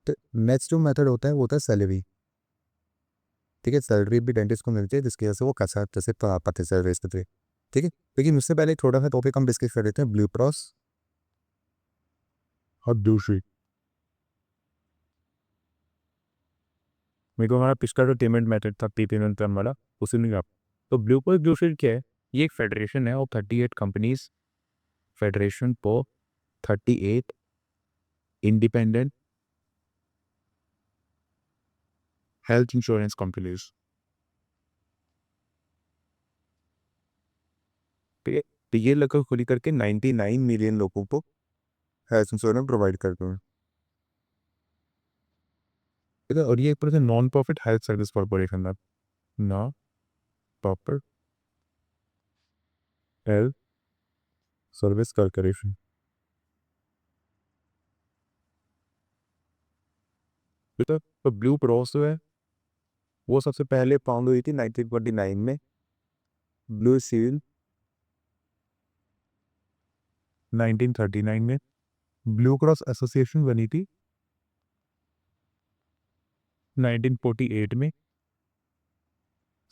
तो नेक्स्ट जो मेथड होता है वो होता है सैलरी। ठीक है, सैलरी भी डेंटिस्ट को मिलती है जिसकी वजह से वो कैसा जैसे पाते सैलरी इसके थ्रू। ठीक है, लेकिन उससे पहले थोड़ा सा टॉपिक हम डिस्कस कर लेते हैं ब्लू क्रॉस और ब्लू शील्ड। मेरे को हमारा पिछला जो पेमेंट मेथड था पेमेंट प्लान वाला उसी में आप। तो ब्लू क्रॉस ब्लू शील्ड क्या है? ये एक फेडरेशन है और 38 companies, federation for 38 independent health insurance companies. ठीक है, तो ये लगभग खुली करके 99 मिलियन लोगों को हेल्थ इंश्योरेंस प्रोवाइड करते हैं। ठीक है, और ये एक तरह से non profit health service corporation है, non profit health service corporation. ठीक है, तो ब्लू क्रॉस जो है वो सबसे पहले फाउंड हुई थी 1929 में। ब्लू शील्ड 1939 में। ब्लू क्रॉस एसोसिएशन बनी थी 1948 में।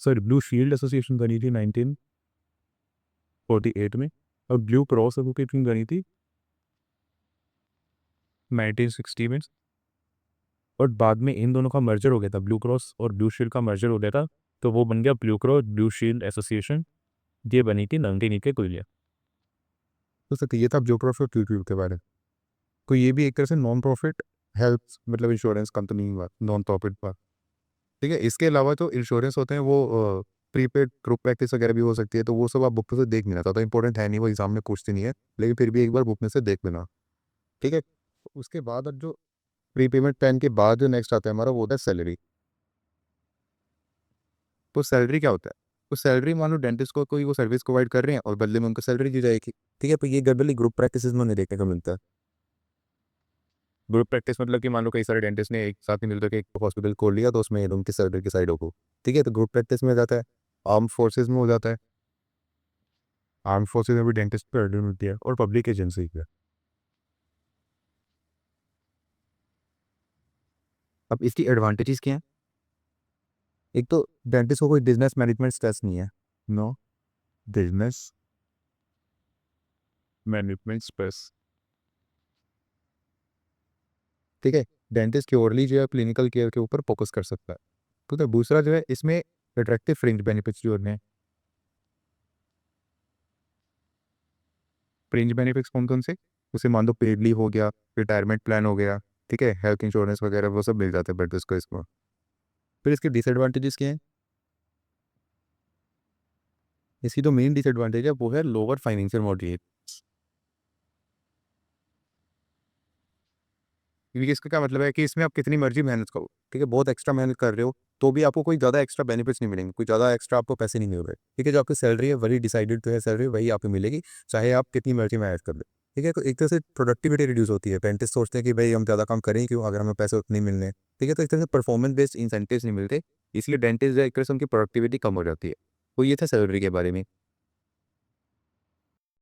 सॉरी, ब्लू शील्ड एसोसिएशन बनी थी 1948 में। और ब्लू क्रॉस एसोसिएशन बनी थी 1960 में। और बाद में इन दोनों का मर्जर हो गया था, ब्लू क्रॉस और ब्लू शील्ड का मर्जर हो गया था, तो वो बन गया blue cross blue shield association. ये बनी थी 19 के कुल। तो सर ये था ब्लू क्रॉस और ब्लू शील्ड के बारे में। तो ये भी एक तरह से नॉन प्रॉफिट हेल्थ मतलब इंश्योरेंस कंपनी हुआ, नॉन प्रॉफिट पर। ठीक है, इसके अलावा जो इंश्योरेंस होते हैं वो प्रीपेड ग्रुप प्रैक्टिस वगैरह भी हो सकती है, तो वो सब आप बुक में से देख लेना। ज़्यादा इंपॉर्टेंट है नहीं, वो एग्जाम में पूछती नहीं है, लेकिन फिर भी एक बार बुक में से देख लेना। ठीक है, उसके बाद अब जो प्री पेमेंट प्लान के बाद जो नेक्स्ट आता है हमारा वो होता है सैलरी। तो सैलरी क्या होता है? तो सैलरी मान लो डेंटिस्ट को कोई वो सर्विस प्रोवाइड कर रहे हैं और बदले में उनको सैलरी दी जाएगी। ठीक है, तो ये जनरली ग्रुप प्रैक्टिस में उन्हें देखने को मिलता है। ग्रुप प्रैक्टिस मतलब कि मान लो कई सारे डेंटिस्ट ने एक साथ ही मिलकर के एक हॉस्पिटल खोल लिया, तो उसमें उनकी सैलरी की साइड होगी। ठीक है, तो ग्रुप प्रैक्टिस में हो जाता है। आर्म फोर्सेज में हो जाता है, आर्म फोर्सेज में भी डेंटिस्ट पर अर्निंग मिलती है, और पब्लिक एजेंसी पे। अब इसकी एडवांटेजेस क्या हैं? एक तो डेंटिस्ट को कोई बिजनेस मैनेजमेंट स्ट्रेस नहीं है। No business management stress. ठीक है, डेंटिस्ट प्योरली जो है क्लिनिकल केयर के ऊपर फोकस कर सकता है। ठीक है, दूसरा जो है इसमें अट्रैक्टिव फ्रिंज बेनिफिट्स जो हैं। फ्रिंज बेनिफिट्स कौन कौन से? उसे मान लो पेड लीव हो गया, रिटायरमेंट प्लान हो गया, ठीक है, हेल्थ इंश्योरेंस वगैरह वो सब मिल जाते हैं डेंटिस्ट को इसको। फिर इसके डिसएडवांटेजेस क्या हैं? इसकी जो मेन डिसएडवांटेज है वो है लोअर फाइनेंशियल मॉडरेट। क्योंकि इसका क्या मतलब है कि इसमें आप कितनी मर्जी मेहनत करो, ठीक है, बहुत एक्स्ट्रा मेहनत कर रहे हो तो भी आपको कोई ज़्यादा एक्स्ट्रा बेनिफिट्स नहीं मिलेंगे, कोई ज़्यादा एक्स्ट्रा आपको पैसे नहीं मिल रहे। ठीक है, जो आपकी सैलरी है वही डिसाइडेड तो है, सैलरी वही आपको मिलेगी चाहे आप कितनी मर्जी मेहनत कर ले। ठीक है, तो एक तरह से प्रोडक्टिविटी रिड्यूस होती है। डेंटिस्ट सोचते हैं कि भाई हम ज़्यादा काम करें क्यों अगर हमें पैसे उतने मिलने। ठीक है, तो एक तरह से परफॉर्मेंस बेस्ड इंसेंटिव्स नहीं मिलते, इसलिए डेंटिस्ट जो है एक तरह से उनकी प्रोडक्टिविटी कम हो जाती है। तो ये था सैलरी के बारे में।